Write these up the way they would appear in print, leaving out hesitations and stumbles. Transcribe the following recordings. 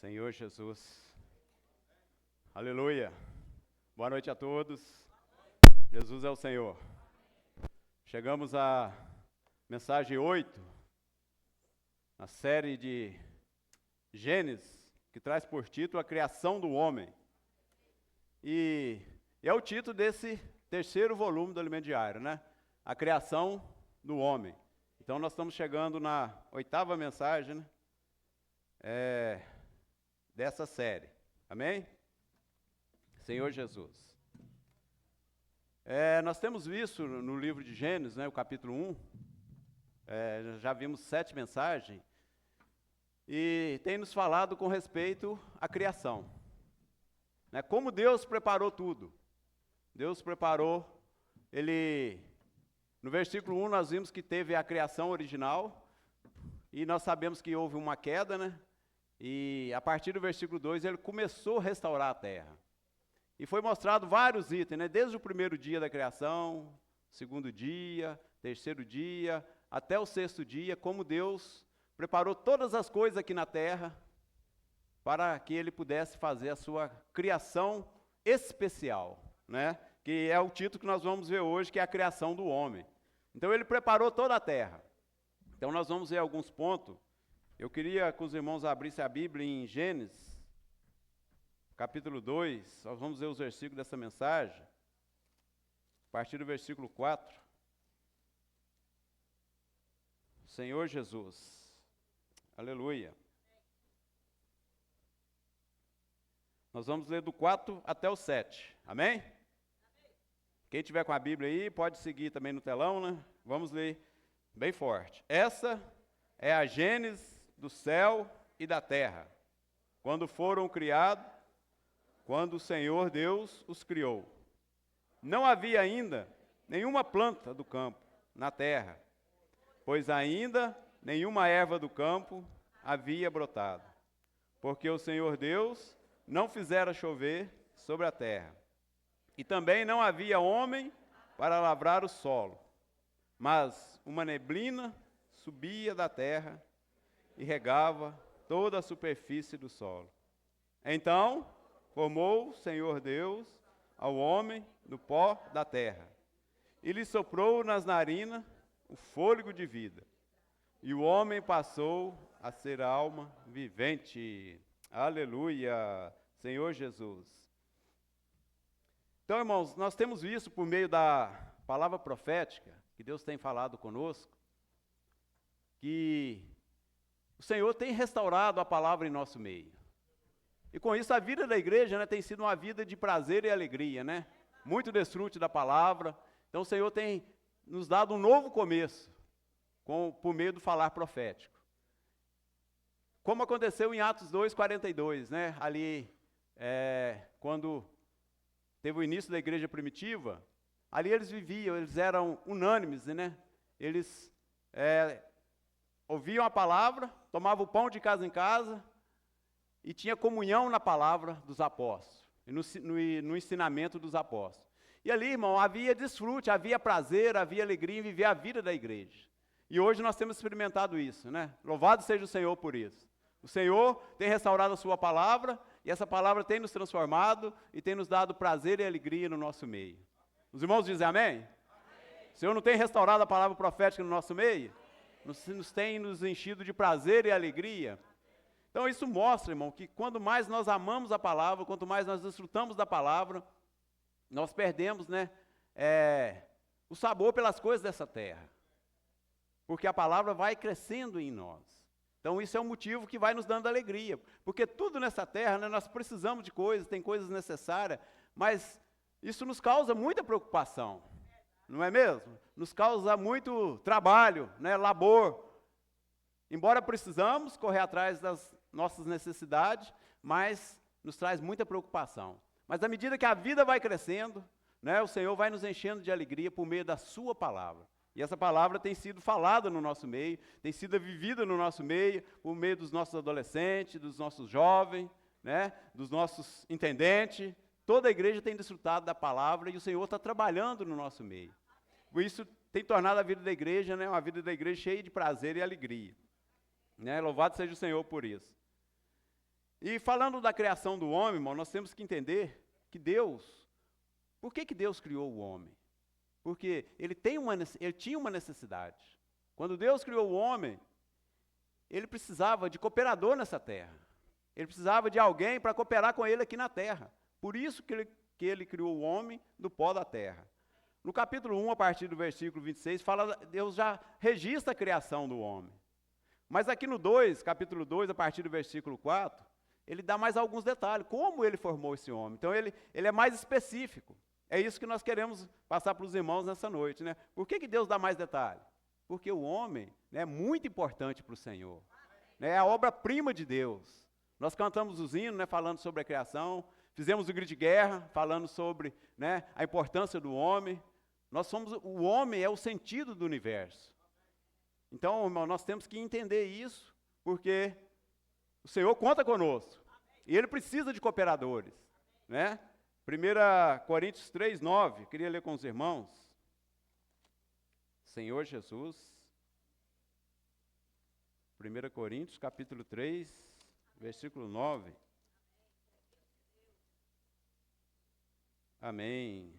Senhor Jesus. Aleluia. Boa noite a todos. Jesus é o Senhor. Chegamos à mensagem 8, na série de Gênesis, que traz por título a criação do homem. E é o título desse terceiro volume do Alimento Diário, né? A criação do homem. Então nós estamos chegando na 8ª mensagem, né? Dessa série. Amém? Senhor Jesus. Nós temos visto no livro de Gênesis, né, o capítulo 1, já vimos 7 mensagens, e tem nos falado com respeito à criação. Né, como Deus preparou tudo. Deus preparou, no versículo 1 nós vimos que teve a criação original, e nós sabemos que houve uma queda, né? E a partir do versículo 2 ele começou a restaurar a terra. E foi mostrado vários itens, né? Desde o primeiro dia da criação, segundo dia, terceiro dia, até o 6º dia, como Deus preparou todas as coisas aqui na terra para que ele pudesse fazer a sua criação especial, né? Que é o título que nós vamos ver hoje, que é a criação do homem. Então ele preparou toda a terra. Então nós vamos ver alguns pontos. Eu queria que os irmãos abrissem a Bíblia em Gênesis, capítulo 2, nós vamos ver os versículos dessa mensagem, a partir do versículo 4. Senhor Jesus, aleluia. Nós vamos ler do 4 até o 7, amém? Quem tiver com a Bíblia aí, pode seguir também no telão, né? Vamos ler bem forte. Essa é a Gênesis do céu e da terra, quando foram criados, quando o Senhor Deus os criou. Não havia ainda nenhuma planta do campo na terra, pois ainda nenhuma erva do campo havia brotado, porque o Senhor Deus não fizera chover sobre a terra. E também não havia homem para lavrar o solo, mas uma neblina subia da terra e regava toda a superfície do solo. Então formou o Senhor Deus ao homem do pó da terra, e lhe soprou nas narinas o fôlego de vida, e o homem passou a ser alma vivente. Aleluia, Senhor Jesus. Então, irmãos, nós temos visto por meio da palavra profética, que Deus tem falado conosco, que o Senhor tem restaurado a palavra em nosso meio. E com isso a vida da igreja, né, tem sido uma vida de prazer e alegria, né? Muito desfrute da palavra. Então o Senhor tem nos dado um novo começo, por meio do falar profético. Como aconteceu em Atos 2:42, né? Ali, quando teve o início da igreja primitiva, ali eles viviam, eles eram unânimes, né? Eles ouviam a palavra, tomavam o pão de casa em casa e tinha comunhão na palavra dos apóstolos e no ensinamento dos apóstolos. E ali, irmão, havia desfrute, havia prazer, havia alegria em viver a vida da igreja. E hoje nós temos experimentado isso, né? Louvado seja o Senhor por isso. O Senhor tem restaurado a sua palavra e essa palavra tem nos transformado e tem nos dado prazer e alegria no nosso meio. Os irmãos dizem amém? Amém. O Senhor não tem restaurado a palavra profética no nosso meio? Nos tem nos enchido de prazer e alegria. Então isso mostra, irmão, que quanto mais nós amamos a palavra, quanto mais nós desfrutamos da palavra, nós perdemos, né, o sabor pelas coisas dessa terra. Porque a palavra vai crescendo em nós. Então isso é um motivo que vai nos dando alegria. Porque tudo nessa terra, né, nós precisamos de coisas, tem coisas necessárias, mas isso nos causa muita preocupação. Não é mesmo? Nos causa muito trabalho, né, labor. Embora precisamos correr atrás das nossas necessidades, mas nos traz muita preocupação. Mas à medida que a vida vai crescendo, né, o Senhor vai nos enchendo de alegria por meio da sua palavra. E essa palavra tem sido falada no nosso meio, tem sido vivida no nosso meio, por meio dos nossos adolescentes, dos nossos jovens, né, dos nossos intendentes. Toda a igreja tem desfrutado da palavra e o Senhor está trabalhando no nosso meio. Por isso tem tornado a vida da igreja, né, uma vida da igreja cheia de prazer e alegria. Né? Louvado seja o Senhor por isso. E falando da criação do homem, irmão, nós temos que entender que Deus, por que Deus criou o homem? Porque ele tinha uma necessidade. Quando Deus criou o homem, ele precisava de cooperador nessa terra. Ele precisava de alguém para cooperar com ele aqui na terra. Por isso que ele criou o homem do pó da terra. No capítulo 1, a partir do versículo 26, Deus já registra a criação do homem. Mas aqui no 2, capítulo 2, a partir do versículo 4, ele dá mais alguns detalhes, como ele formou esse homem. Então ele é mais específico. É isso que nós queremos passar para os irmãos nessa noite, né? Por que Deus dá mais detalhes? Porque o homem, né, é muito importante para o Senhor. Né, é a obra-prima de Deus. Nós cantamos os hinos, né, falando sobre a criação, fizemos o grito de guerra, falando sobre, né, a importância do homem. O homem é o sentido do universo. Então, irmão, nós temos que entender isso, porque o Senhor conta conosco. E Ele precisa de cooperadores. Né? 1 Coríntios 3, 9, queria ler com os irmãos. Senhor Jesus. 1 Coríntios, capítulo 3, versículo 9. Amém.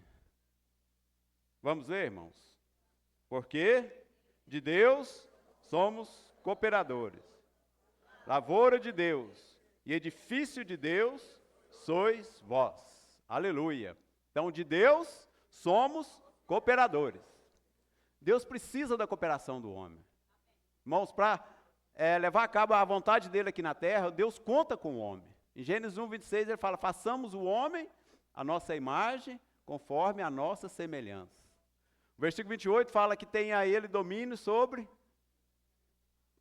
Vamos ler, irmãos? Porque de Deus somos cooperadores. Lavoura de Deus e edifício de Deus sois vós. Aleluia. Então, de Deus somos cooperadores. Deus precisa da cooperação do homem. Irmãos, para levar a cabo a vontade dele aqui na terra, Deus conta com o homem. Em Gênesis 1, 26, ele fala, façamos o homem a nossa imagem, conforme a nossa semelhança. O versículo 28 fala que tem a ele domínio sobre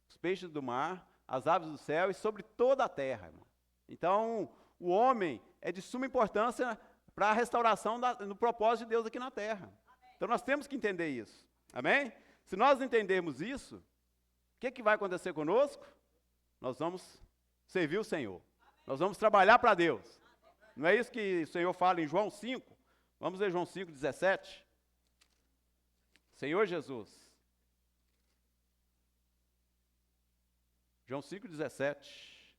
os peixes do mar, as aves do céu e sobre toda a terra, irmão. Então, o homem é de suma importância para a restauração do propósito de Deus aqui na terra. Então, nós temos que entender isso. Amém? Se nós entendermos isso, o que vai acontecer conosco? Nós vamos servir o Senhor. Nós vamos trabalhar para Deus. Não é isso que o Senhor fala em João 5? Vamos ler João 5, 17. Senhor Jesus. João 5, 17.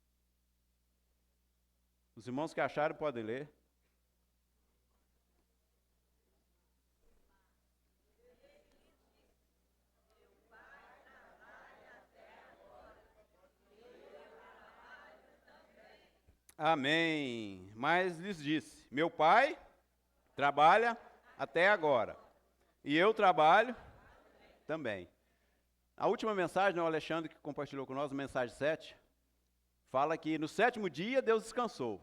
Os irmãos que acharam podem ler. Amém. Mas lhes disse, meu pai trabalha até agora, e eu trabalho também. A última mensagem, o Alexandre que compartilhou com nós, a mensagem 7, fala que no 7º dia Deus descansou.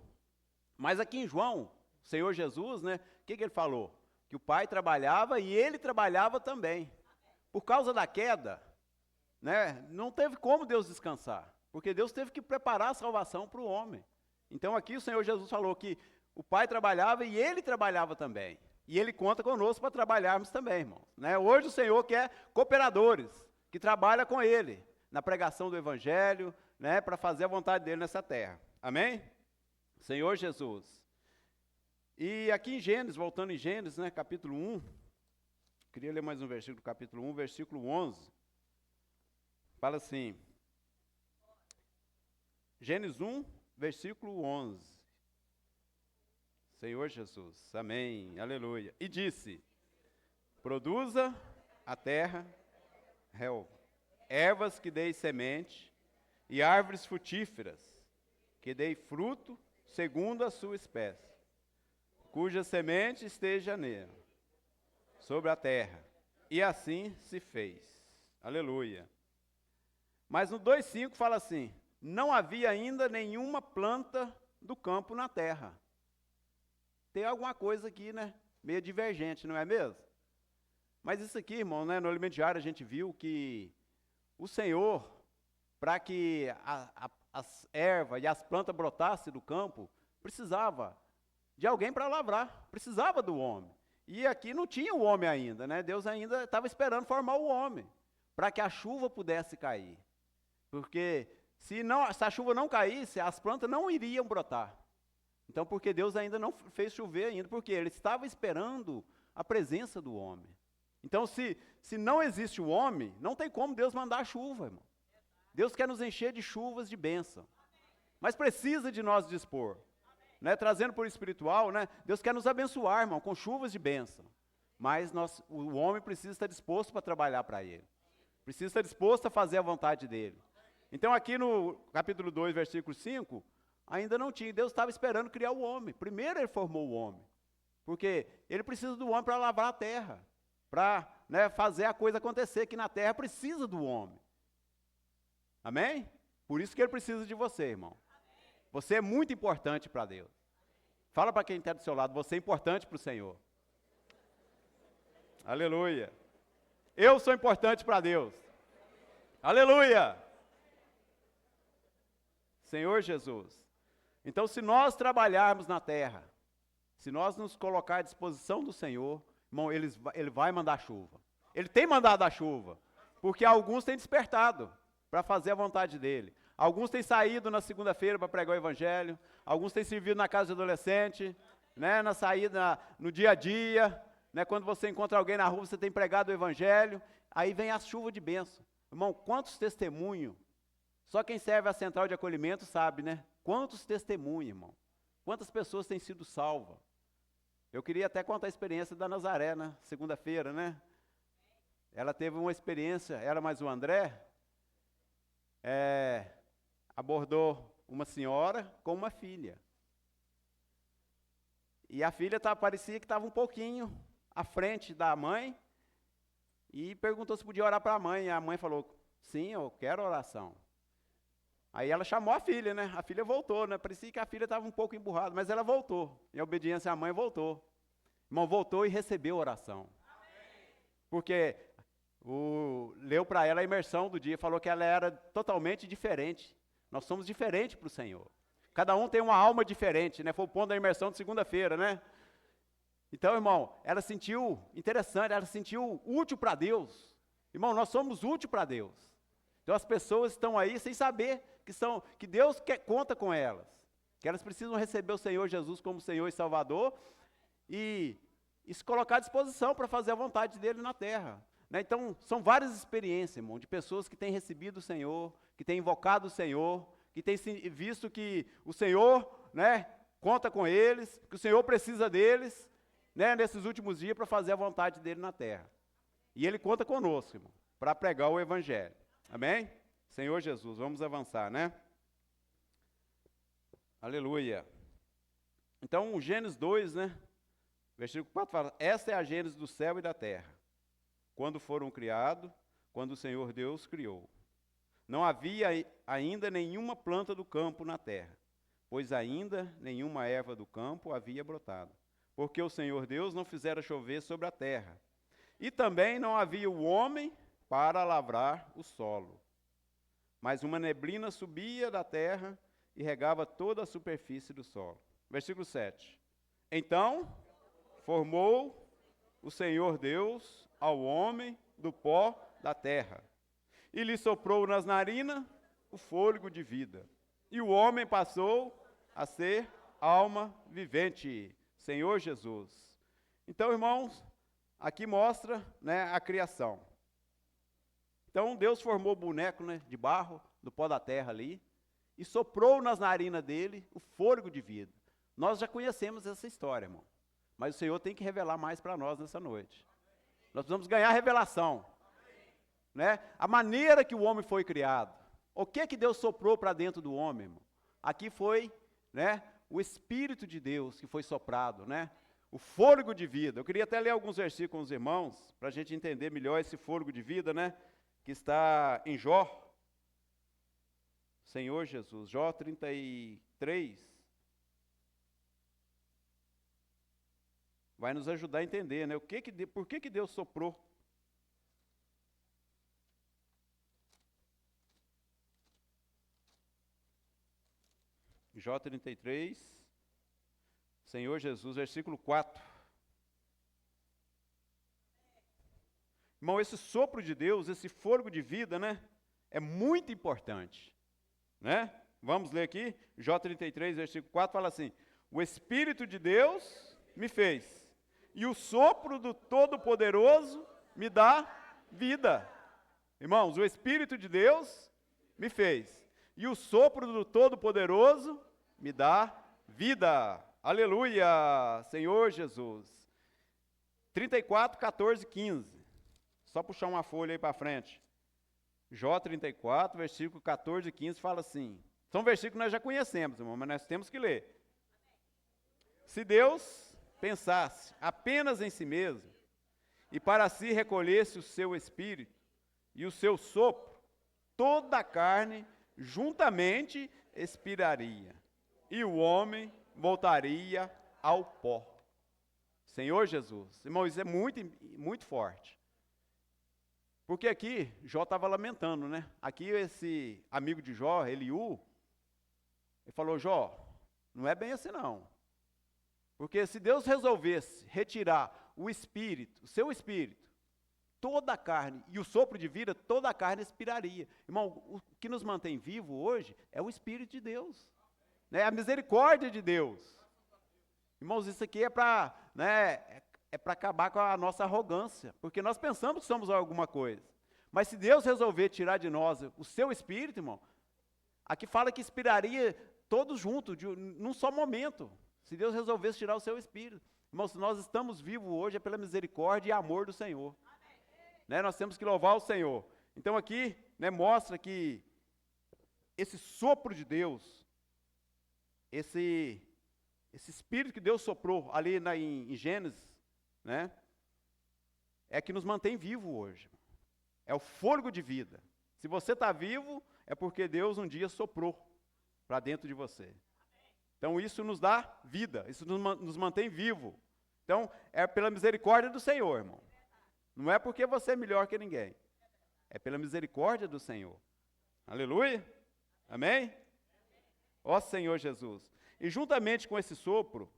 Mas aqui em João, o Senhor Jesus, né, o que ele falou? Que o pai trabalhava e ele trabalhava também. Por causa da queda, né, não teve como Deus descansar, porque Deus teve que preparar a salvação para o homem. Então aqui o Senhor Jesus falou que o pai trabalhava e ele trabalhava também. E ele conta conosco para trabalharmos também, irmãos. Né? Hoje o Senhor quer cooperadores, que trabalham com ele, na pregação do Evangelho, né, para fazer a vontade dele nessa terra. Amém? Senhor Jesus. E aqui em Gênesis, voltando em Gênesis, né, capítulo 1, queria ler mais um versículo, capítulo 1, versículo 11. Fala assim, Gênesis 1, versículo 11. Senhor Jesus, amém, aleluia. E disse, produza a terra relva, ervas que deem semente, e árvores frutíferas, que deem fruto segundo a sua espécie, cuja semente esteja nela, sobre a terra. E assim se fez. Aleluia. Mas no 2,5 fala assim, não havia ainda nenhuma planta do campo na terra. Tem alguma coisa aqui, né, meio divergente, não é mesmo? Mas isso aqui, irmão, né, no alimento diário a gente viu que o Senhor, para que as ervas e as plantas brotassem do campo, precisava de alguém para lavrar, precisava do homem. E aqui não tinha o homem ainda, né? Deus ainda estava esperando formar o homem, para que a chuva pudesse cair. Porque se a chuva não caísse, as plantas não iriam brotar. Então, porque Deus ainda não fez chover ainda, porque Ele estava esperando a presença do homem. Então, se não existe o homem, não tem como Deus mandar a chuva, irmão. Deus quer nos encher de chuvas de bênção. mas precisa de nós dispor. Né? Trazendo por espiritual, né? Deus quer nos abençoar, irmão, com chuvas de bênção. Mas o homem precisa estar disposto para trabalhar para Ele. Precisa estar disposto a fazer a vontade dEle. Então aqui no capítulo 2, versículo 5, ainda não tinha. Deus estava esperando criar o homem. Primeiro Ele formou o homem. Porque Ele precisa do homem para lavrar a terra. Para, né, fazer a coisa acontecer, que na terra precisa do homem. Amém? Por isso que Ele precisa de você, irmão. Você é muito importante para Deus. Fala para quem está do seu lado, você é importante para o Senhor. Aleluia. Eu sou importante para Deus. Aleluia. Senhor Jesus. Então, se nós trabalharmos na terra, se nós nos colocar à disposição do Senhor, irmão, Ele vai mandar chuva. Ele tem mandado a chuva, porque alguns têm despertado para fazer a vontade dEle. Alguns têm saído na segunda-feira para pregar o Evangelho, alguns têm servido na casa de adolescente, né, na saída, no dia a dia, né, quando você encontra alguém na rua, você tem pregado o Evangelho, aí vem a chuva de bênção. Irmão, quantos testemunhos, só quem serve a central de acolhimento sabe, né? Quantos testemunhos, irmão, quantas pessoas têm sido salvas. Eu queria até contar a experiência da Nazaré, né, segunda-feira, né? Ela teve uma experiência, ela mais o André, abordou uma senhora com uma filha. E a filha parecia que estava um pouquinho à frente da mãe e perguntou se podia orar para a mãe. E a mãe falou, sim, eu quero oração. Aí ela chamou a filha, né? A filha voltou, né? Parecia que a filha estava um pouco emburrada, mas ela voltou. Em obediência à mãe, voltou. Irmão, voltou e recebeu oração. Porque leu para ela a imersão do dia, falou que ela era totalmente diferente. Nós somos diferentes para o Senhor. Cada um tem uma alma diferente, né? Foi o ponto da imersão de segunda-feira, né? Então, irmão, ela sentiu interessante, ela sentiu útil para Deus. Irmão, nós somos útil para Deus. Então as pessoas estão aí sem saber que Deus conta com elas. Que elas precisam receber o Senhor Jesus como Senhor e Salvador e se colocar à disposição para fazer a vontade dEle na terra. Né? Então, são várias experiências, irmão, de pessoas que têm recebido o Senhor, que têm invocado o Senhor, que têm visto que o Senhor, né, conta com eles, que o Senhor precisa deles, né, nesses últimos dias para fazer a vontade dEle na terra. E Ele conta conosco, irmão, para pregar o Evangelho. Amém? Senhor Jesus, vamos avançar, né? Aleluia. Então, o Gênesis 2, né, versículo 4 fala, esta é a Gênesis do céu e da terra. Quando foram criados, quando o Senhor Deus criou. Não havia ainda nenhuma planta do campo na terra, pois ainda nenhuma erva do campo havia brotado, porque o Senhor Deus não fizera chover sobre a terra. E também não havia o homem para lavrar o solo. Mas uma neblina subia da terra e regava toda a superfície do solo. Versículo 7. Então formou o Senhor Deus ao homem do pó da terra, e lhe soprou nas narinas o fôlego de vida. E o homem passou a ser alma vivente. Senhor Jesus. Então, irmãos, aqui mostra, né, a criação. Então, Deus formou o boneco, né, de barro, do pó da terra ali, e soprou nas narinas dele o fôlego de vida. Nós já conhecemos essa história, irmão. Mas o Senhor tem que revelar mais para nós nessa noite. Nós precisamos ganhar a revelação. Né? A maneira que o homem foi criado. O que Deus soprou para dentro do homem, irmão? Aqui foi, né, o Espírito de Deus que foi soprado, né? O fôlego de vida. Eu queria até ler alguns versículos com os irmãos, para a gente entender melhor esse fôlego de vida, né? Que está em Jó. Senhor Jesus, Jó 33. Vai nos ajudar a entender, né? Por que Deus soprou? Jó 33, Senhor Jesus, versículo 4. Irmão, esse sopro de Deus, esse fôlego de vida, né? É muito importante, né? Vamos ler aqui, Jó 33, versículo 4, fala assim, o Espírito de Deus me fez, e o sopro do Todo-Poderoso me dá vida. Irmãos, o Espírito de Deus me fez. e o sopro do Todo-Poderoso me dá vida. Aleluia, Senhor Jesus. 34, 14, 15. Só puxar uma folha aí para frente. Jó 34, versículo 14 e 15 fala assim. São versículos que nós já conhecemos, irmão, mas nós temos que ler. Se Deus pensasse apenas em si mesmo, e para si recolhesse o seu espírito e o seu sopro, toda a carne juntamente expiraria, e o homem voltaria ao pó. Senhor Jesus, irmão, isso é muito forte. Porque aqui, Jó estava lamentando, né? Aqui esse amigo de Jó, Eliú, ele falou, Jó, não é bem assim não. Porque se Deus resolvesse retirar o espírito, o seu espírito, toda a carne e o sopro de vida, toda a carne expiraria. Irmão, o que nos mantém vivo hoje é o Espírito de Deus, né? A misericórdia de Deus. Irmãos, isso aqui é para, né, para acabar com a nossa arrogância, porque nós pensamos que somos alguma coisa. Mas se Deus resolver tirar de nós o seu espírito, irmão, aqui fala que expiraria todos juntos, num só momento. Se Deus resolvesse tirar o seu espírito. Irmãos, se nós estamos vivos hoje é pela misericórdia e amor do Senhor. Né, nós temos que louvar o Senhor. Então aqui, né, mostra que esse sopro de Deus, esse espírito que Deus soprou ali em Gênesis, né, é que nos mantém vivo hoje. É o fôlego de vida. Se você está vivo, é porque Deus um dia soprou para dentro de você. Então isso nos dá vida, isso nos mantém vivo. Então é pela misericórdia do Senhor, irmão. Não é porque você é melhor que ninguém. É pela misericórdia do Senhor. Aleluia. Amém? Ó Senhor Jesus. E juntamente com esse sopro,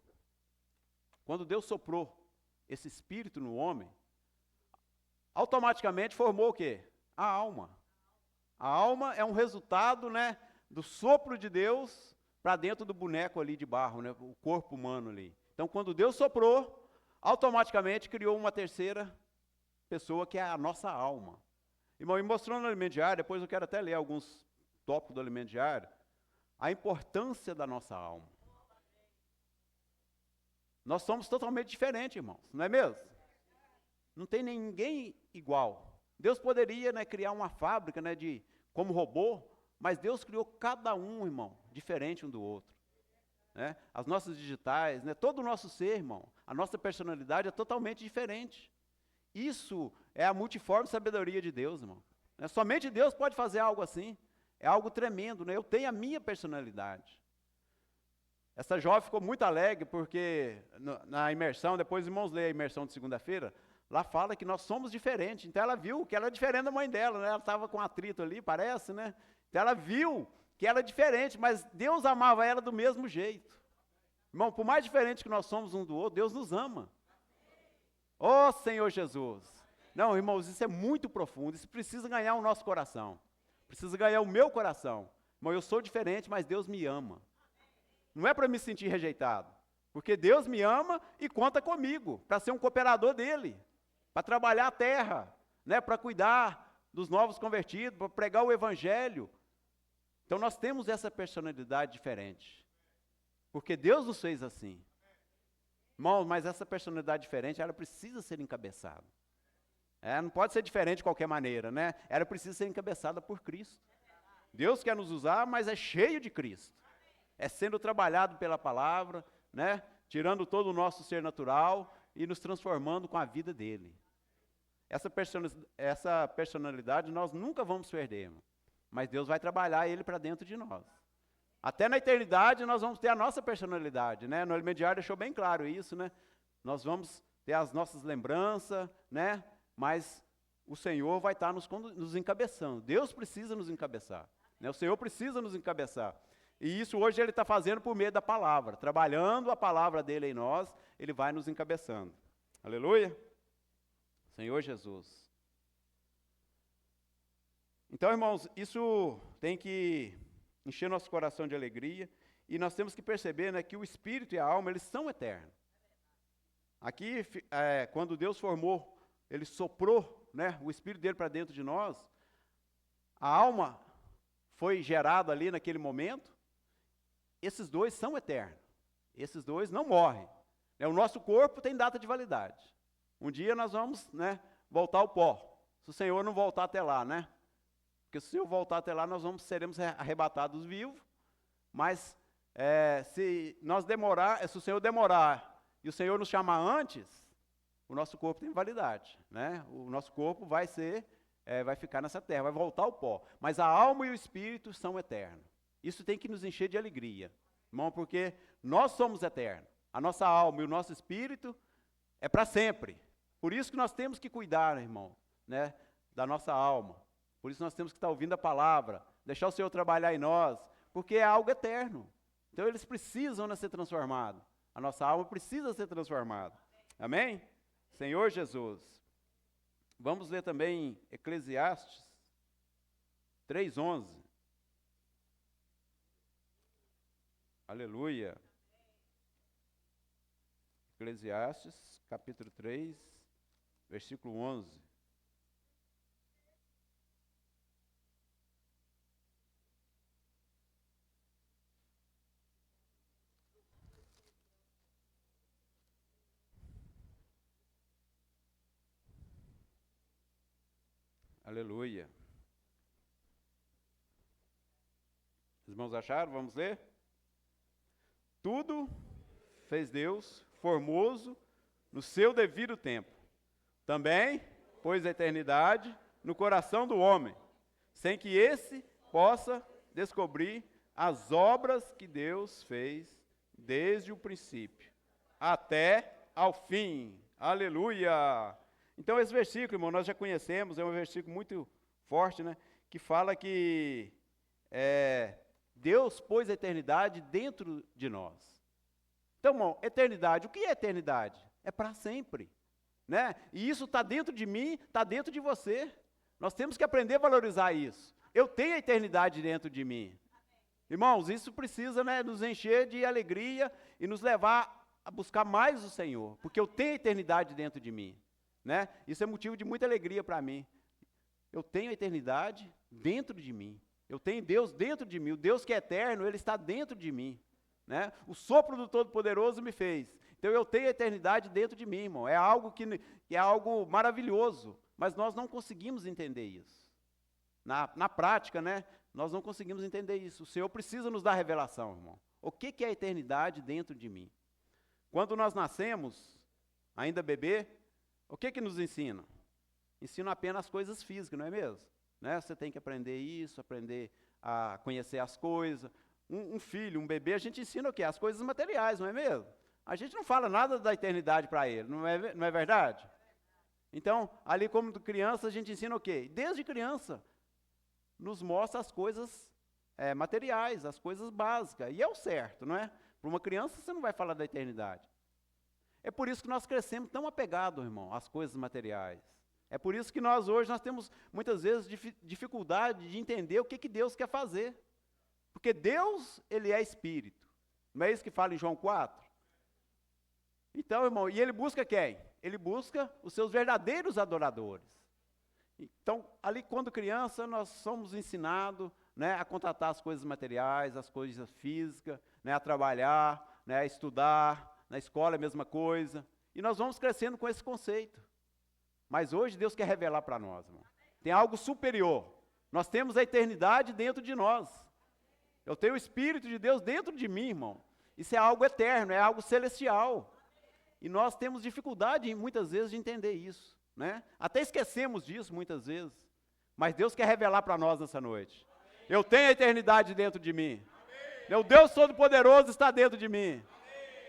quando Deus soprou esse espírito no homem, automaticamente formou o quê? A alma. A alma é um resultado, né, do sopro de Deus para dentro do boneco ali de barro, né, o corpo humano ali. Então, quando Deus soprou, automaticamente criou uma terceira pessoa, que é a nossa alma. Irmão, e mostrando no alimento diário, depois eu quero até ler alguns tópicos do alimento diário, a importância da nossa alma. Nós somos totalmente diferentes, irmãos, não é mesmo? Não tem ninguém igual. Deus poderia, né, criar uma fábrica, né, como robô, mas Deus criou cada um, irmão, diferente um do outro. Né? As nossas digitais, né, todo o nosso ser, irmão, a nossa personalidade é totalmente diferente. Isso é a multiforme sabedoria de Deus, irmão. Né? Somente Deus pode fazer algo assim. É algo tremendo, né? Eu tenho a minha personalidade. Essa jovem ficou muito alegre porque na imersão, depois os irmãos leem a imersão de segunda-feira, lá fala que nós somos diferentes. Então ela viu que ela é diferente da mãe dela, né? Ela estava com atrito ali, parece, né? Então ela viu que ela é diferente, mas Deus amava ela do mesmo jeito. Irmão, por mais diferente que nós somos um do outro, Deus nos ama. Ó Senhor Jesus. Não, irmãos, isso é muito profundo, isso precisa ganhar o nosso coração. Precisa ganhar o meu coração. Irmão, eu sou diferente, mas Deus me ama. Não é para me sentir rejeitado, porque Deus me ama e conta comigo, para ser um cooperador dele, para trabalhar a terra, né, para cuidar dos novos convertidos, para pregar o evangelho. Então nós temos essa personalidade diferente, porque Deus nos fez assim. Irmão, mas essa personalidade diferente, ela precisa ser encabeçada. Não pode ser diferente de qualquer maneira, né? Ela precisa ser encabeçada por Cristo. Deus quer nos usar, mas é cheio de Cristo. É sendo trabalhado pela palavra, né? Tirando todo o nosso ser natural e nos transformando com a vida dele. Essa personalidade nós nunca vamos perder, irmão. Mas Deus vai trabalhar ele para dentro de nós. Até na eternidade nós vamos ter a nossa personalidade, né? No alimento diário deixou bem claro isso, né? Nós vamos ter as nossas lembranças, né? Mas o Senhor vai estar nos encabeçando. Deus precisa nos encabeçar, né? O Senhor precisa nos encabeçar. E isso hoje Ele está fazendo por meio da palavra. Trabalhando a palavra dEle em nós, Ele vai nos encabeçando. Aleluia. Senhor Jesus. Então, irmãos, isso tem que encher nosso coração de alegria. E nós temos que perceber, né, que o Espírito e a alma, eles são eternos. Aqui, quando Deus formou, Ele soprou, né, o Espírito dele para dentro de nós, a alma foi gerado ali naquele momento, esses dois são eternos. Esses dois não morrem. O nosso corpo tem data de validade. Um dia nós vamos, né, voltar ao pó. Se o Senhor não voltar até lá, né? Porque se o Senhor voltar até lá, seremos arrebatados vivos. Mas se o Senhor demorar e o Senhor nos chamar antes, o nosso corpo tem validade, né? O nosso corpo vai ficar nessa terra, vai voltar ao pó. Mas a alma e o espírito são eternos. Isso tem que nos encher de alegria, irmão, porque nós somos eternos. A nossa alma e o nosso espírito é para sempre. Por isso que nós temos que cuidar, irmão, né, da nossa alma. Por isso nós temos que estar ouvindo a palavra, deixar o Senhor trabalhar em nós, porque é algo eterno. Então eles precisam ser transformados. A nossa alma precisa ser transformada. Amém? Senhor Jesus. Vamos ler também Eclesiastes 3:11. Aleluia. Eclesiastes, capítulo 3, versículo 11. Aleluia. Os irmãos acharam? Vamos ler? Tudo fez Deus formoso no seu devido tempo. Também pôs a eternidade no coração do homem, sem que esse possa descobrir as obras que Deus fez desde o princípio até ao fim. Aleluia! Então esse versículo, irmão, nós já conhecemos, é um versículo muito forte, né? Que fala que Deus pôs a eternidade dentro de nós. Então, irmão, eternidade, o que é eternidade? É para sempre, né? E isso está dentro de mim, está dentro de você. Nós temos que aprender a valorizar isso. Eu tenho a eternidade dentro de mim. Irmãos, isso precisa, né, nos encher de alegria e nos levar a buscar mais o Senhor, porque eu tenho a eternidade dentro de mim, né? Isso é motivo de muita alegria para mim. Eu tenho a eternidade dentro de mim. Eu tenho Deus dentro de mim. O Deus que é eterno, Ele está dentro de mim, né? O sopro do Todo-Poderoso me fez. Então eu tenho a eternidade dentro de mim, irmão. É algo que é algo maravilhoso, mas nós não conseguimos entender isso. Na prática, né? Nós não conseguimos entender isso. O Senhor precisa nos dar revelação, irmão. O que é a eternidade dentro de mim? Quando nós nascemos, ainda bebê, o que nos ensina? Ensina apenas coisas físicas, não é mesmo? Né? Você tem que aprender isso, aprender a conhecer as coisas. Um filho, um bebê, a gente ensina o quê? As coisas materiais, não é mesmo? A gente não fala nada da eternidade para ele, não é verdade? Então, ali como criança, a gente ensina o quê? Desde criança, nos mostra as coisas materiais, as coisas básicas. E é o certo, não é? Para uma criança, você não vai falar da eternidade. É por isso que nós crescemos tão apegados, irmão, às coisas materiais. É por isso que hoje temos, muitas vezes, dificuldade de entender o que Deus quer fazer. Porque Deus, Ele é Espírito. Não é isso que fala em João 4? Então, irmão, e Ele busca quem? Ele busca os seus verdadeiros adoradores. Então, ali quando criança, nós somos ensinados, né, a contratar as coisas materiais, as coisas físicas, né, a trabalhar, né, a estudar, na escola é a mesma coisa. E nós vamos crescendo com esse conceito. Mas hoje Deus quer revelar para nós, irmão. Tem algo superior. Nós temos a eternidade dentro de nós. Eu tenho o Espírito de Deus dentro de mim, irmão. Isso é algo eterno, é algo celestial. E nós temos dificuldade, muitas vezes, de entender isso, né? Até esquecemos disso, muitas vezes. Mas Deus quer revelar para nós nessa noite. Eu tenho a eternidade dentro de mim. Meu Deus Todo-Poderoso está dentro de mim.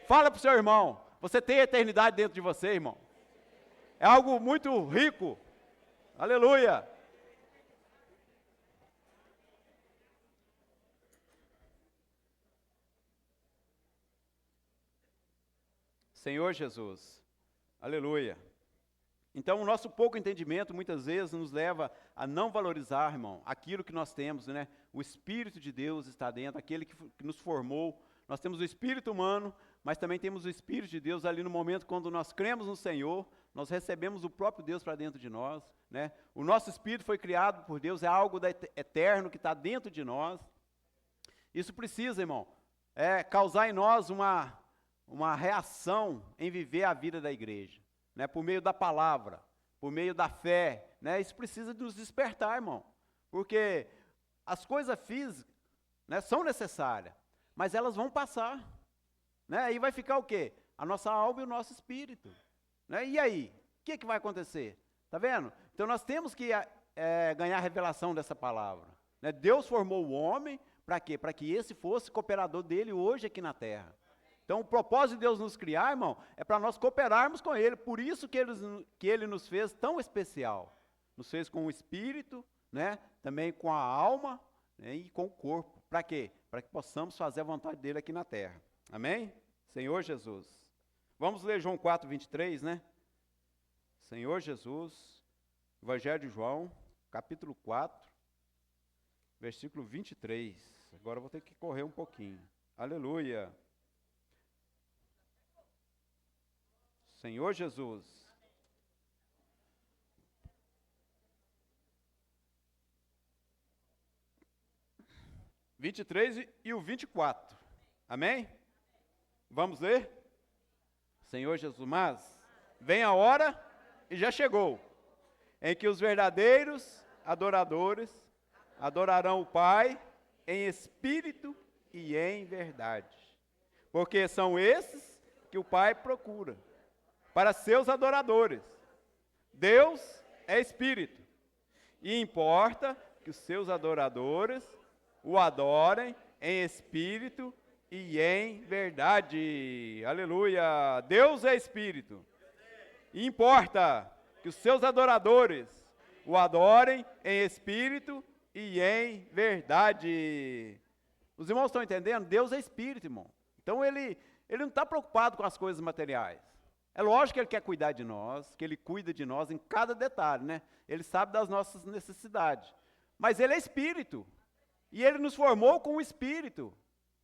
Fala para o seu irmão, você tem a eternidade dentro de você, irmão. É algo muito rico. Aleluia. Senhor Jesus. Aleluia. Então, o nosso pouco entendimento, muitas vezes, nos leva a não valorizar, irmão, aquilo que nós temos, né? O Espírito de Deus está dentro, aquele que nos formou. Nós temos o Espírito humano, mas também temos o Espírito de Deus ali no momento quando nós cremos no Senhor, nós recebemos o próprio Deus para dentro de nós, né? O nosso espírito foi criado por Deus, é algo eterno que está dentro de nós. Isso precisa, irmão, causar em nós uma reação em viver a vida da igreja, né? Por meio da palavra, por meio da fé, né? Isso precisa nos despertar, irmão, porque as coisas físicas, né, são necessárias, mas elas vão passar, né? Aí vai ficar o quê? A nossa alma e o nosso espírito, né? E aí, o que vai acontecer? Tá vendo? Então nós temos que ganhar a revelação dessa palavra, né? Deus formou o homem para quê? Para que esse fosse cooperador dele hoje aqui na terra. Então o propósito de Deus nos criar, irmão, é para nós cooperarmos com ele. Por isso que ele nos fez tão especial. Nos fez com o espírito, né? Também com a alma, né? E com o corpo. Para quê? Para que possamos fazer a vontade dele aqui na terra. Amém? Senhor Jesus. Vamos ler João 4, 23, né? Senhor Jesus, Evangelho de João, capítulo 4, versículo 23. Agora eu vou ter que correr um pouquinho. Aleluia. Senhor Jesus. (23) 23 e o 24. Amém? Vamos ler? Senhor Jesus, mas vem a hora, e já chegou, em que os verdadeiros adoradores adorarão o Pai em espírito e em verdade. Porque são esses que o Pai procura para seus adoradores. Deus é espírito, e importa que os seus adoradores o adorem em espírito e em verdade. Aleluia! Deus é espírito. E importa que os seus adoradores o adorem em espírito e em verdade. Os irmãos estão entendendo? Deus é espírito, irmão. Então ele não está preocupado com as coisas materiais. É lógico que ele quer cuidar de nós, que ele cuida de nós em cada detalhe, né? Ele sabe das nossas necessidades. Mas ele é espírito. E ele nos formou com o espírito,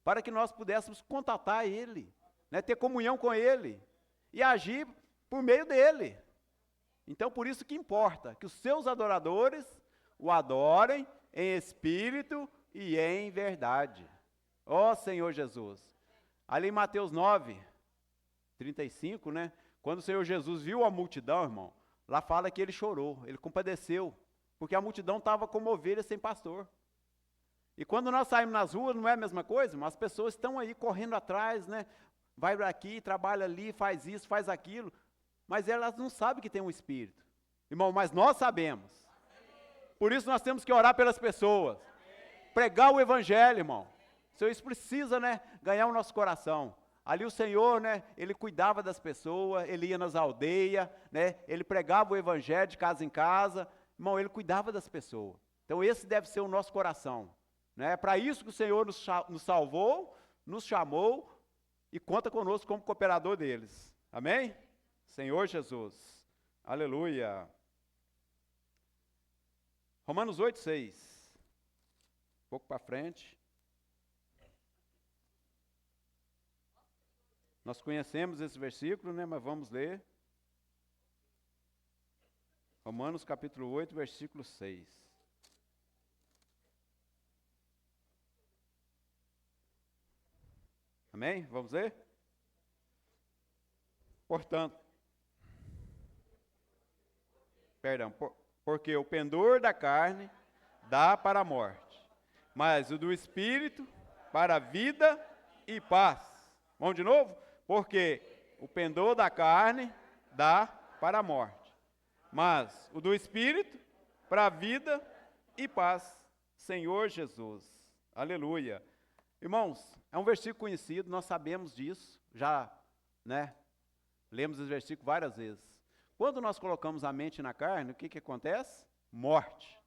para que nós pudéssemos contatar ele, né? Ter comunhão com ele e agir por meio dele. Então, por isso que importa que os seus adoradores o adorem em espírito e em verdade. Ó Senhor Jesus. Ali em Mateus 9, 35, né? Quando o Senhor Jesus viu a multidão, irmão, lá fala que ele chorou, ele compadeceu, porque a multidão estava como ovelhas sem pastor. E quando nós saímos nas ruas, não é a mesma coisa? Mas as pessoas estão aí correndo atrás, né? Vai aqui, trabalha ali, faz isso, faz aquilo. Mas elas não sabem que tem um Espírito. Irmão, mas nós sabemos. Por isso nós temos que orar pelas pessoas. Pregar o Evangelho, irmão. Isso precisa, né? Ganhar o nosso coração. Ali o Senhor, né? Ele cuidava das pessoas, ele ia nas aldeias, né? Ele pregava o Evangelho de casa em casa. Irmão, ele cuidava das pessoas. Então esse deve ser o nosso coração. É para isso que o Senhor nos salvou, nos chamou e conta conosco como cooperador deles. Amém? Senhor Jesus. Aleluia. Romanos 8, 6. Um pouco para frente. Nós conhecemos esse versículo, né? Mas vamos ler. Romanos capítulo 8, versículo 6. Amém? Vamos ler? Portanto, porque o pendor da carne dá para a morte, mas o do espírito para a vida e paz. Vamos de novo? Porque o pendor da carne dá para a morte, mas o do espírito para a vida e paz. Senhor Jesus. Aleluia. Irmãos, é um versículo conhecido, nós sabemos disso, já, né, lemos esse versículo várias vezes. Quando nós colocamos a mente na carne, o que acontece? Morte.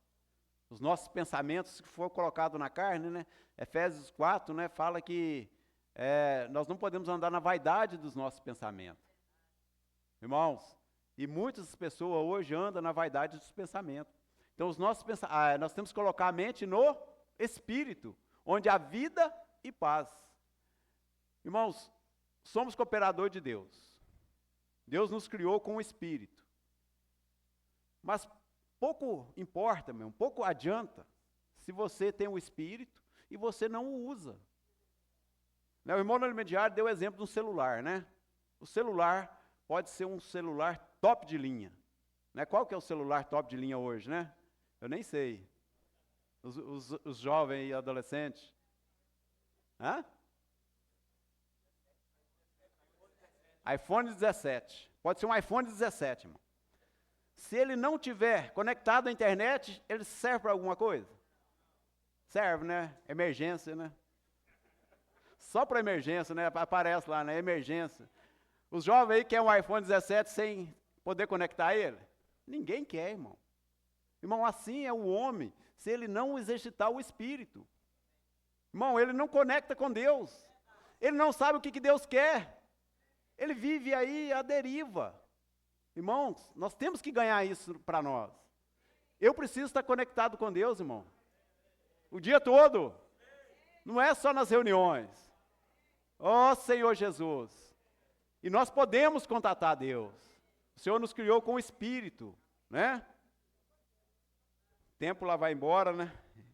Os nossos pensamentos que foram colocados na carne, né, Efésios 4, né, fala que nós não podemos andar na vaidade dos nossos pensamentos. Irmãos, e muitas pessoas hoje andam na vaidade dos pensamentos. Então, nós temos que colocar a mente no Espírito, onde há vida e paz. Irmãos, somos cooperadores de Deus. Deus nos criou com o Espírito. Mas pouco importa, um pouco adianta, se você tem o Espírito e você não o usa. O irmão no Alimento Diário deu o exemplo de um celular, né? O celular pode ser um celular top de linha. Né? Qual que é o celular top de linha hoje, né? Eu nem sei. Os jovens e adolescentes. Hã? iPhone 17. Pode ser um iPhone 17, irmão. Se ele não tiver conectado à internet, ele serve para alguma coisa? Serve, né? Emergência, né? Só para emergência, né? Aparece lá, né? Emergência. Os jovens aí querem um iPhone 17 sem poder conectar ele? Ninguém quer, irmão. Irmão, assim é o homem, se ele não exercitar o Espírito. Irmão, ele não conecta com Deus. Ele não sabe o que Deus quer. Ele vive aí à deriva. Irmãos, nós temos que ganhar isso para nós. Eu preciso estar conectado com Deus, irmão. O dia todo. Não é só nas reuniões. Ó Senhor Jesus. E nós podemos contatar Deus. O Senhor nos criou com o Espírito, né? O tempo lá vai embora, né?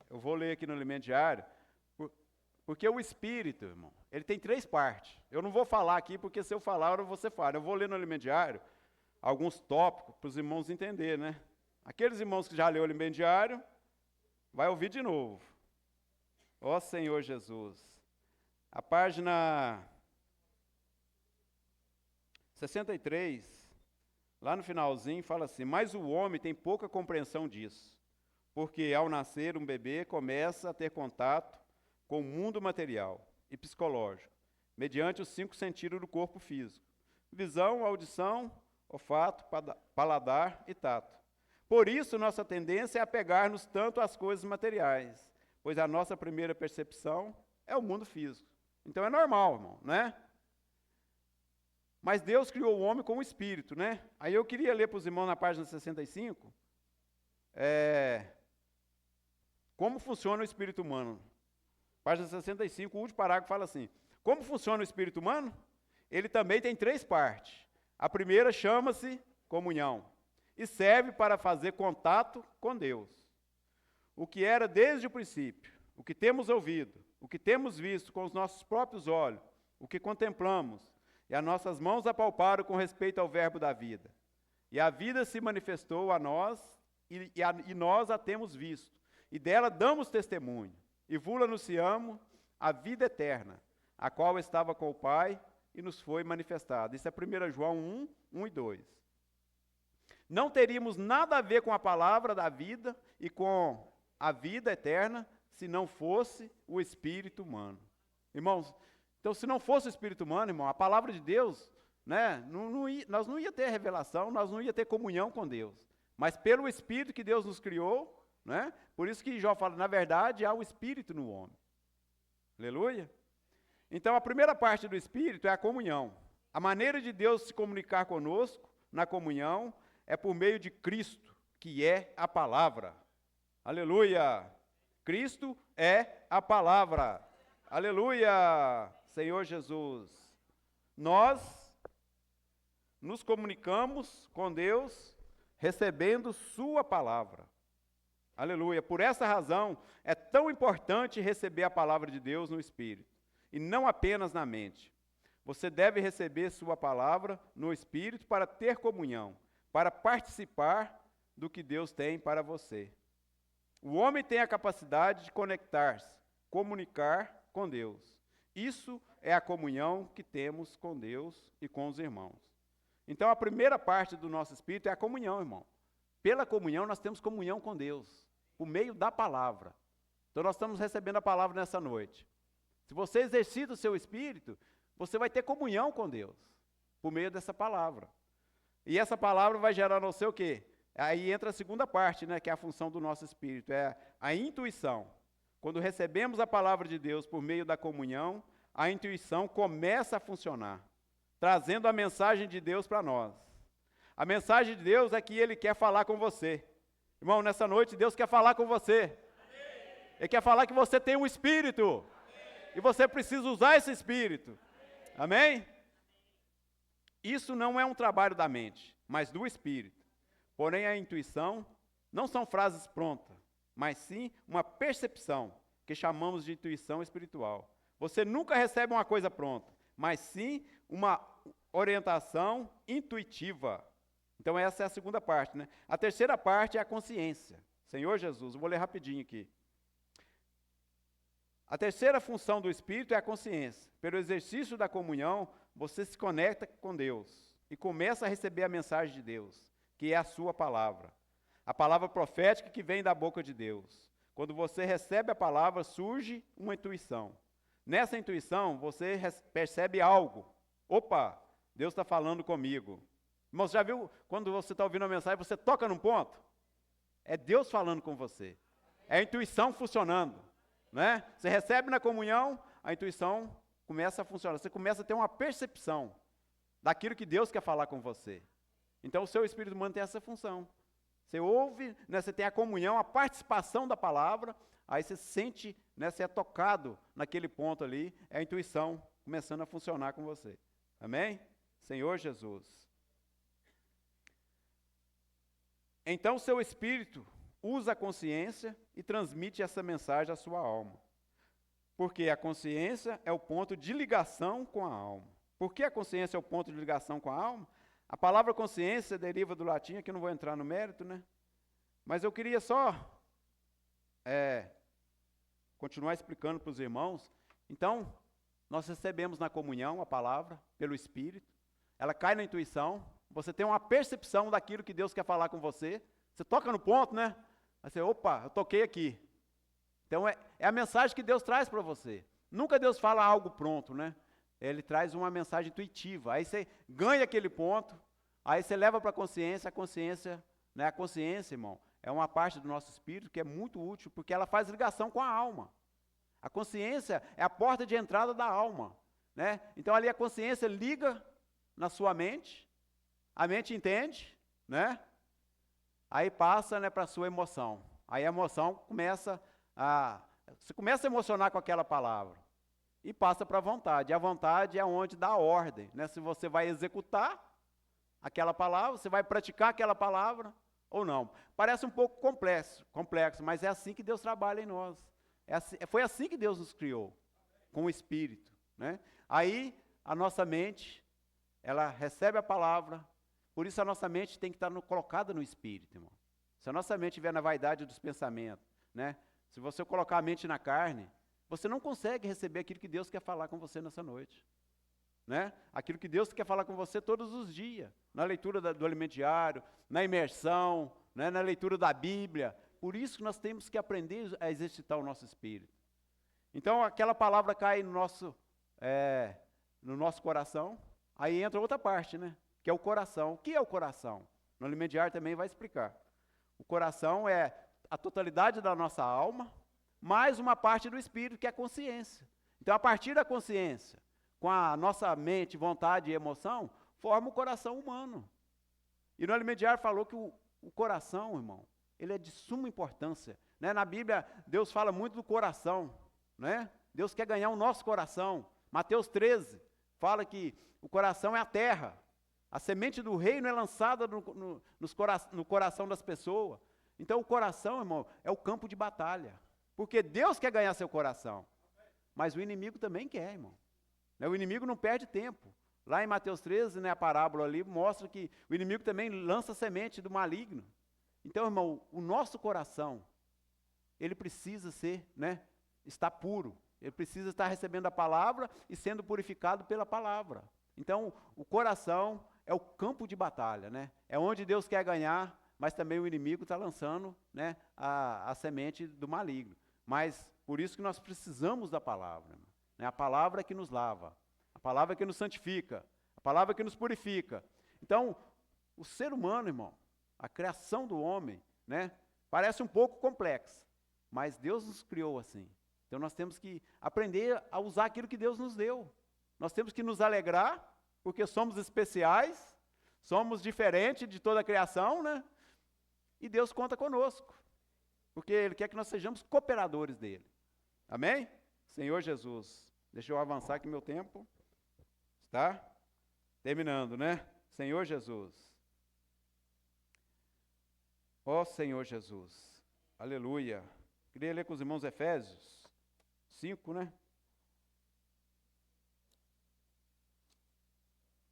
Eu vou ler aqui no Alimento Diário. Porque o Espírito, irmão, ele tem 3 partes. Eu não vou falar aqui, porque se eu falar, você fala. Eu vou ler no Alimento Diário alguns tópicos para os irmãos entenderem, né? Aqueles irmãos que já leram o Alimento Diário, vai ouvir de novo. Ó Senhor Jesus. A página 63, lá no finalzinho, fala assim: mas o homem tem pouca compreensão disso, porque ao nascer um bebê começa a ter contato com o mundo material e psicológico, mediante os 5 sentidos do corpo físico: visão, audição, olfato, paladar e tato. Por isso, nossa tendência é apegar-nos tanto às coisas materiais, pois a nossa primeira percepção é o mundo físico. Então é normal, irmão, né? Mas Deus criou o homem com o Espírito, né? Aí eu queria ler para os irmãos na página 65, como funciona o espírito humano. Página 65, o último parágrafo fala assim: como funciona o espírito humano? Ele também tem 3 partes. A primeira chama-se comunhão e serve para fazer contato com Deus. O que era desde o princípio, o que temos ouvido, o que temos visto com os nossos próprios olhos, o que contemplamos, e as nossas mãos apalparam com respeito ao verbo da vida. E a vida se manifestou a nós, e nós a temos visto, e dela damos testemunho, e vula anunciamos a vida eterna, a qual estava com o Pai, e nos foi manifestada. Isso é 1 João 1, 1 e 2. Não teríamos nada a ver com a palavra da vida e com a vida eterna, se não fosse o Espírito humano. Irmãos, então se não fosse o Espírito humano, irmão, a palavra de Deus, né, nós não ia ter revelação, nós não ia ter comunhão com Deus. Mas pelo Espírito que Deus nos criou, né, por isso que Jó fala, na verdade, há o Espírito no homem. Aleluia? Então, a primeira parte do Espírito é a comunhão. A maneira de Deus se comunicar conosco, na comunhão, é por meio de Cristo, que é a palavra. Aleluia! Cristo é a palavra. Aleluia! Senhor Jesus. Nós nos comunicamos com Deus recebendo sua palavra. Aleluia! Por essa razão, é tão importante receber a palavra de Deus no Espírito, e não apenas na mente. Você deve receber sua palavra no Espírito para ter comunhão, para participar do que Deus tem para você. O homem tem a capacidade de conectar-se, comunicar com Deus. Isso é a comunhão que temos com Deus e com os irmãos. Então, a primeira parte do nosso espírito é a comunhão, irmão. Pela comunhão, nós temos comunhão com Deus, por meio da palavra. Então, nós estamos recebendo a palavra nessa noite. Se você exercita o seu espírito, você vai ter comunhão com Deus, por meio dessa palavra. E essa palavra vai gerar no seu o quê? Aí entra a segunda parte, né, que é a função do nosso espírito, é a intuição. Quando recebemos a palavra de Deus por meio da comunhão, a intuição começa a funcionar, trazendo a mensagem de Deus para nós. A mensagem de Deus é que Ele quer falar com você. Irmão, nessa noite Deus quer falar com você. Amém. Ele quer falar que você tem um espírito. Amém. E você precisa usar esse espírito. Amém? Isso não é um trabalho da mente, mas do espírito. Porém, a intuição Não são frases prontas, mas sim uma percepção, que chamamos de intuição espiritual. Você nunca recebe uma coisa pronta, mas sim uma orientação intuitiva. Então essa é a segunda parte, né? A terceira parte é a consciência. Senhor Jesus, eu vou ler rapidinho aqui. A terceira função do Espírito é a consciência. Pelo exercício da comunhão, você se conecta com Deus e começa a receber a mensagem de Deus, que é a sua palavra. A palavra profética que vem da boca de Deus. Quando você recebe a palavra, surge uma intuição. Nessa intuição, você percebe algo. Opa, Deus está falando comigo. Irmão, você já viu quando você está ouvindo a mensagem, você toca num ponto? É Deus falando com você. É a intuição funcionando. Né? Você recebe na comunhão, a intuição começa a funcionar. Você começa a ter uma percepção daquilo que Deus quer falar com você. Então o seu Espírito humano tem essa função. Você ouve, né, você tem a comunhão, a participação da palavra, aí você sente, né, você é tocado naquele ponto ali, é a intuição começando a funcionar com você. Amém? Senhor Jesus. Então o seu Espírito usa a consciência e transmite essa mensagem à sua alma. Porque a consciência é o ponto de ligação com a alma. Por que a consciência é o ponto de ligação com a alma? A palavra consciência deriva do latim, aqui não vou entrar no mérito, né? Mas eu queria só continuar explicando para os irmãos. Então, nós recebemos na comunhão a palavra pelo Espírito, ela cai na intuição, você tem uma percepção daquilo que Deus quer falar com você, você toca no ponto, né? Aí você, opa, eu toquei aqui. Então, é a mensagem que Deus traz para você. Nunca Deus fala algo pronto, né? Ele traz uma mensagem intuitiva. Aí você ganha aquele ponto, aí você leva para a consciência, né? A consciência, irmão, é uma parte do nosso espírito que é muito útil, porque ela faz ligação com a alma. A consciência é a porta de entrada da alma, né? Então, ali a consciência liga na sua mente, a mente entende, né? Aí passa, né, para a sua emoção. Aí a emoção você começa a emocionar com aquela palavra. E passa para a vontade. E a vontade é onde dá a ordem, né? Se você vai executar aquela palavra, você vai praticar aquela palavra ou não. Parece um pouco complexo, mas é assim que Deus trabalha em nós. Foi assim que Deus nos criou, com o Espírito, né? Aí a nossa mente, ela recebe a palavra. Por isso a nossa mente tem que estar colocada no Espírito, irmão. Se a nossa mente estiver na vaidade dos pensamentos, né? Se você colocar a mente na carne, você não consegue receber aquilo que Deus quer falar com você nessa noite. Né? Aquilo que Deus quer falar com você todos os dias. Na leitura do alimento diário, na imersão, né? Na leitura da Bíblia. Por isso que nós temos que aprender a exercitar o nosso espírito. Então aquela palavra cai no nosso coração, aí entra outra parte, né? Que é o coração. O que é o coração? No alimento diário também vai explicar. O coração é a totalidade da nossa alma, mais uma parte do espírito, que é a consciência. Então, a partir da consciência, com a nossa mente, vontade e emoção, forma o coração humano. E no alimento diário falou que o coração, irmão, ele é de suma importância. Né? Na Bíblia, Deus fala muito do coração. Né? Deus quer ganhar o nosso coração. Mateus 13 fala que o coração é a terra. A semente do reino é lançada no coração das pessoas. Então o coração, irmão, é o campo de batalha. Porque Deus quer ganhar seu coração. Mas o inimigo também quer, irmão. O inimigo não perde tempo. Lá em Mateus 13, né, a parábola ali, mostra que o inimigo também lança semente do maligno. Então, irmão, o nosso coração, ele precisa estar puro. Ele precisa estar recebendo a palavra e sendo purificado pela palavra. Então, o coração é o campo de batalha, né? É onde Deus quer ganhar, mas também o inimigo está lançando, né, a semente do maligno. Mas por isso que nós precisamos da palavra, né? A palavra que nos lava, a palavra que nos santifica, a palavra que nos purifica. Então, o ser humano, irmão, a criação do homem, né, parece um pouco complexa, mas Deus nos criou assim. Então nós temos que aprender a usar aquilo que Deus nos deu. Nós temos que nos alegrar, porque somos especiais, somos diferentes de toda a criação, né? E Deus conta conosco, porque Ele quer que nós sejamos cooperadores dEle. Amém? Senhor Jesus, deixa eu avançar que meu tempo está terminando, né? Senhor Jesus. Ó Senhor Jesus. Aleluia. Queria ler com os irmãos Efésios 5, né?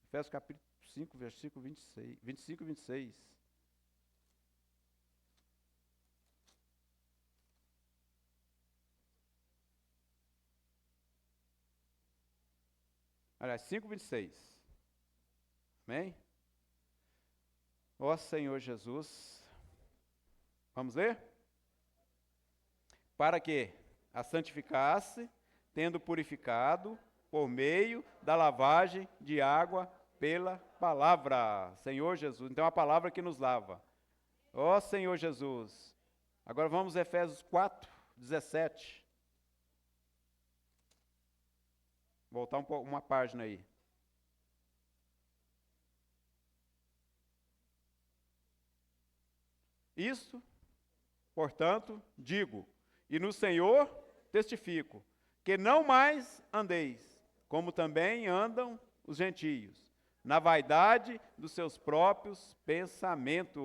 Efésios capítulo 5, versículo 26, 25 e 26. Aliás, 5, 26. Amém? Ó Senhor Jesus. Vamos ler? Para que a santificasse, tendo purificado por meio da lavagem de água pela palavra. Senhor Jesus. Então, a palavra que nos lava. Ó Senhor Jesus. Agora vamos a Efésios 4, 17. Voltar uma página aí. Isto, portanto, digo, e no Senhor testifico, que não mais andeis, como também andam os gentios, na vaidade dos seus próprios pensamentos.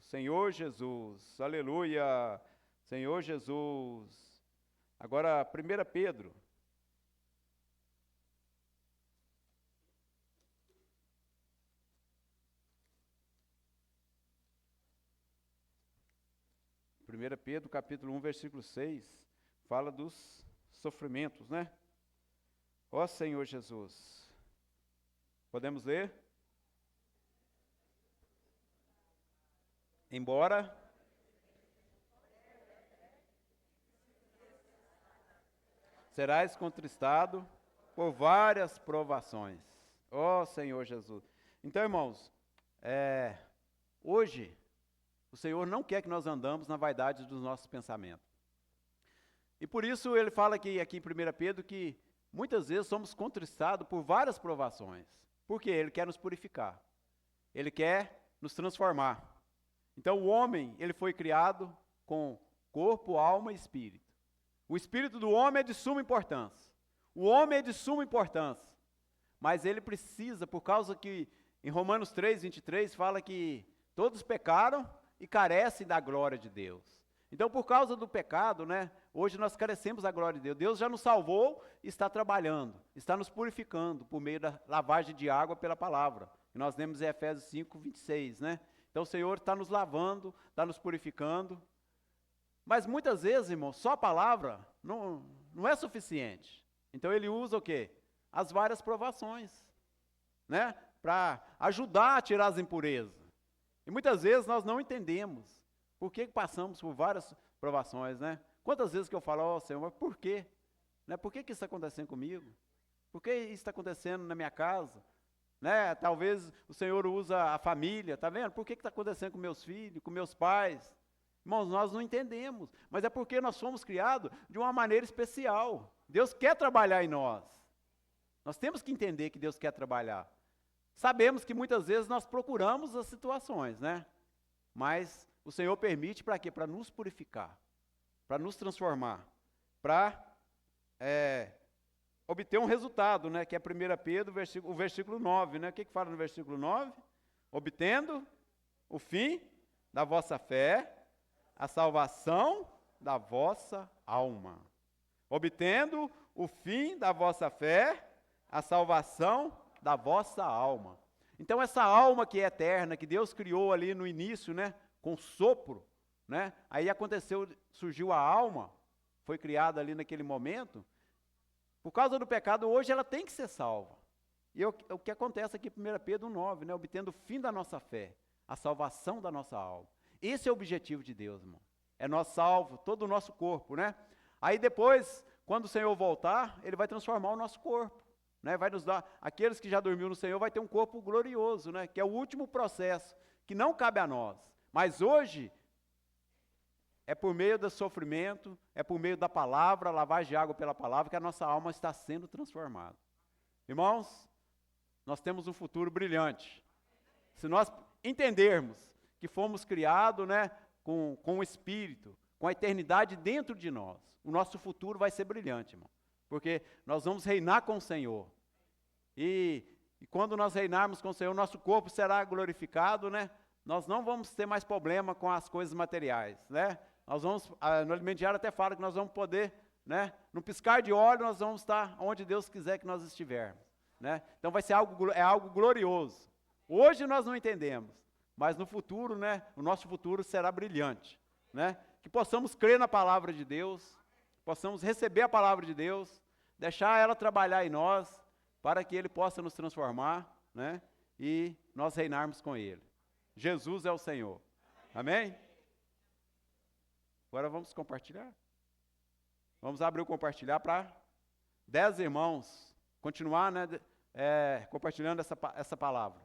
Senhor Jesus, aleluia, Senhor Jesus. Agora, 1 Pedro. Pedro, capítulo 1, versículo 6, fala dos sofrimentos, né? Ó Senhor Jesus. Podemos ler? Embora serás contristado por várias provações. Ó Senhor Jesus. Então, irmãos, hoje o Senhor não quer que nós andamos na vaidade dos nossos pensamentos. E por isso ele fala aqui em 1 Pedro que muitas vezes somos contristados por várias provações. Porque ele quer nos purificar. Ele quer nos transformar. Então o homem, ele foi criado com corpo, alma e espírito. O espírito do homem é de suma importância. O homem é de suma importância. Mas ele precisa, por causa que em Romanos 3, 23, fala que todos pecaram e carecem da glória de Deus. Então, por causa do pecado, né, hoje nós carecemos da glória de Deus. Deus já nos salvou e está trabalhando, está nos purificando por meio da lavagem de água pela palavra. Que nós lemos em Efésios 5, 26, né? Então, o Senhor está nos lavando, está nos purificando. Mas muitas vezes, irmão, só a palavra não é suficiente. Então, ele usa o quê? As várias provações, né? Para ajudar a tirar as impurezas. E muitas vezes nós não entendemos por que passamos por várias provações, né? Quantas vezes que eu falo, ó Senhor, mas por quê? Né? Por que isso está acontecendo comigo? Por que isso está acontecendo na minha casa? Né? Talvez o Senhor usa a família, tá vendo? Por que está acontecendo com meus filhos, com meus pais? Irmãos, nós não entendemos, mas é porque nós fomos criados de uma maneira especial. Deus quer trabalhar em nós. Nós temos que entender que Deus quer trabalhar. Sabemos que muitas vezes nós procuramos as situações, né? Mas o Senhor permite para quê? Para nos purificar, para nos transformar, para obter um resultado, né? Que é 1 Pedro, o versículo 9, né? O que fala no versículo 9? Obtendo o fim da vossa fé, a salvação da vossa alma. Obtendo o fim da vossa fé, a salvação da vossa alma. Então essa alma que é eterna, que Deus criou ali no início, né, com sopro, né? Aí surgiu a alma, foi criada ali naquele momento. Por causa do pecado, hoje ela tem que ser salva. E o que acontece aqui em 1 Pedro 9, né, obtendo o fim da nossa fé, a salvação da nossa alma. Esse é o objetivo de Deus, irmão. É nós salvo, todo o nosso corpo, né? Aí depois, quando o Senhor voltar, ele vai transformar o nosso corpo. Né, vai nos dar, aqueles que já dormiram no Senhor vai ter um corpo glorioso, né, que é o último processo, que não cabe a nós, mas hoje é por meio do sofrimento, é por meio da palavra, lavagem de água pela palavra, que a nossa alma está sendo transformada. Irmãos, nós temos um futuro brilhante, se nós entendermos que fomos criados, né, com o Espírito, com a eternidade dentro de nós, o nosso futuro vai ser brilhante, irmão. Porque nós vamos reinar com o Senhor. E quando nós reinarmos com o Senhor, nosso corpo será glorificado, né? nós não vamos ter mais problema com as coisas materiais, né? Nós vamos, no alimento diário até fala que nós vamos poder, né? No piscar de olhos nós vamos estar onde Deus quiser que nós estivermos, né? Então vai ser algo glorioso. Hoje nós não entendemos, mas no futuro, né? O nosso futuro será brilhante, né? Que possamos crer na palavra de Deus, possamos receber a palavra de Deus, deixar ela trabalhar em nós, para que Ele possa nos transformar, né? E nós reinarmos com Ele. Jesus é o Senhor. Amém? Agora vamos compartilhar. Vamos abrir o compartilhar para 10 irmãos continuar, né, compartilhando essa palavra.